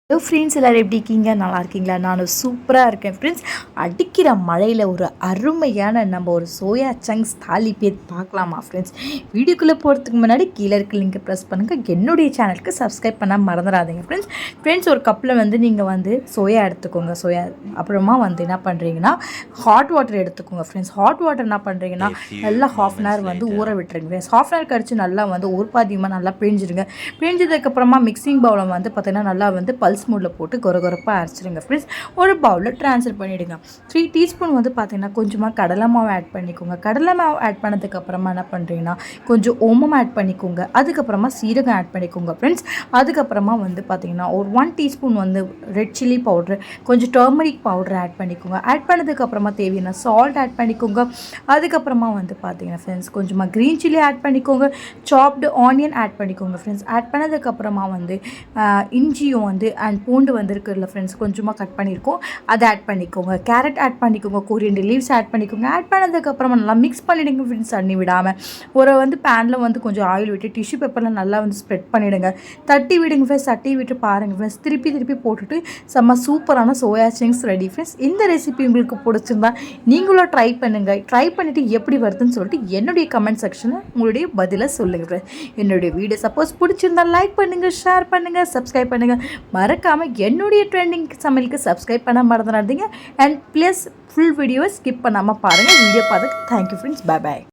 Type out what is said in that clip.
Hello friends, எல்லோரும் எப்படி இருக்கீங்க? நல்லா இருக்கீங்களா? நானும் சூப்பராக இருக்கேன் ஃப்ரெண்ட்ஸ். அடிக்கிற மழையில் ஒரு அருமையான நம்ம ஒரு சோயா சங்க்ஸ் தாளிப்பே பார்க்கலாமா ஃப்ரெண்ட்ஸ்? வீடியோக்குள்ளே போகிறதுக்கு முன்னாடி கீழே இருக்க லிங்கை ப்ரெஸ் பண்ணுங்கள். என்னுடைய சேனலுக்கு சப்ஸ்கிரைப் பண்ணால் மறந்துடாதீங்க ஃப்ரெண்ட்ஸ். ஒரு கப்பில் நீங்கள் சோயா எடுத்துக்கோங்க. சோயா அப்புறமா என்ன பண்ணுறீங்கன்னா ஹாட் வாட்டர் எடுத்துக்கோங்க ஃப்ரெண்ட்ஸ். ஹாட் வாட்டர் என்ன பண்ணுறீங்கன்னா நல்லா ½ அன் ஹவர் ஊற விட்டுருங்க ஃப்ரெண்ட்ஸ். ½ அன் ஹவர் கழிச்சு நல்லா ஒரு பாதியமாக நல்லா பிழிஞ்சிடுங்க. பிழிஞ்சதுக்கப்புறமா மிக்சிங் பவுலை பார்த்தீங்கன்னா நல்லா பல்ஸ் மூடில் போட்டு கொரகொரப்பாக அரைச்சிடுங்க ஃப்ரெண்ட்ஸ். ஒரு பவுலில் ட்ரான்ஸ்ஃபர் பண்ணிவிடுங்க. 3 டீஸ்பூன் பார்த்தீங்கன்னா கொஞ்சமாக கடலை மாவு ஆட் பண்ணிக்கோங்க. கடலை மாவு ஆட் பண்ணதுக்கப்புறமா என்ன பண்ணுறீங்கன்னா கொஞ்சம் ஓமம் ஆட் பண்ணிக்கோங்க. அதுக்கப்புறமா சீரகம் ஆட் பண்ணிக்கோங்க ஃப்ரெண்ட்ஸ். அதுக்கப்புறமா பார்த்தீங்கன்னா ஒரு 1 டீஸ்பூன் ரெட் சில்லி பவுட்ரு, கொஞ்சம் டர்மரிக் பவுடர் ஆட் பண்ணிக்கோங்க. ஆட் பண்ணதுக்கப்புறமா தேவையான சால்ட் ஆட் பண்ணிக்கோங்க. அதுக்கப்புறமா பார்த்தீங்கன்னா ஃப்ரெண்ட்ஸ் கொஞ்சமாக க்ரீன் சில்லி ஆட் பண்ணிக்கோங்க. சாப்டு ஆனியன் ஆட் பண்ணிக்கோங்க ஃப்ரெண்ட்ஸ். ஆட் பண்ணதுக்கப்புறமா இஞ்சியும் அண்ட் பூண்டு இருக்குல்ல ஃப்ரெண்ட்ஸ், கொஞ்சமாக கட் பண்ணியிருக்கோம், அதை ஆட் பண்ணிக்கோங்க. கேரட் ஆட் பண்ணிக்கோங்க. கொரியண்டர் லீவ்ஸ் ஆட் பண்ணிக்கோங்க. ஆட் பண்ணதுக்கப்புறமா நல்லா மிக்ஸ் பண்ணிவிடுங்க ஃப்ரெண்ட்ஸ். தண்ணி விடாமல் ஒரு பேனில் கொஞ்சம் ஆயில் விட்டு டிஷ்யூ பேப்பரில் நல்லா ஸ்ப்ரெட் பண்ணிவிடுங்க. தட்டி விடுங்க ஃப்ரெண்ட்ஸ். தட்டி விட்டு பாருங்கள் ஃப்ரெண்ட்ஸ். திருப்பி போட்டுட்டு செம்ம சூப்பரான சோயா சங்க்ஸ் ரெடி ஃப்ரெண்ட்ஸ். இந்த ரெசிபி உங்களுக்கு பிடிச்சிருந்தா நீங்களும் ட்ரை பண்ணுங்கள். ட்ரை பண்ணிவிட்டு எப்படி வருதுன்னு சொல்லிட்டு என்னுடைய கமெண்ட் செக்ஷனில் உங்களுடைய பதிலை சொல்லுங்கள் ஃப்ரெண்ட்ஸ். என்னுடைய வீடியோ சப்போஸ் பிடிச்சிருந்தா லைக் பண்ணுங்கள், ஷேர் பண்ணுங்கள், சப்ஸ்கிரைப் பண்ணுங்கள். மறக்காமல் என்னுடைய ட்ரெண்டிங் சமையலுக்கு சப்ஸ்கிரைப் பண்ண மறந்துடாதீங்க. அண்ட் ப்ளஸ் ஃபுல் வீடியோவை ஸ்கிப் பண்ணாமல் பாருங்கள். வீடியோ பார்த்துக்கு தேங்க்யூ ஃப்ரெண்ட்ஸ். Bye bye.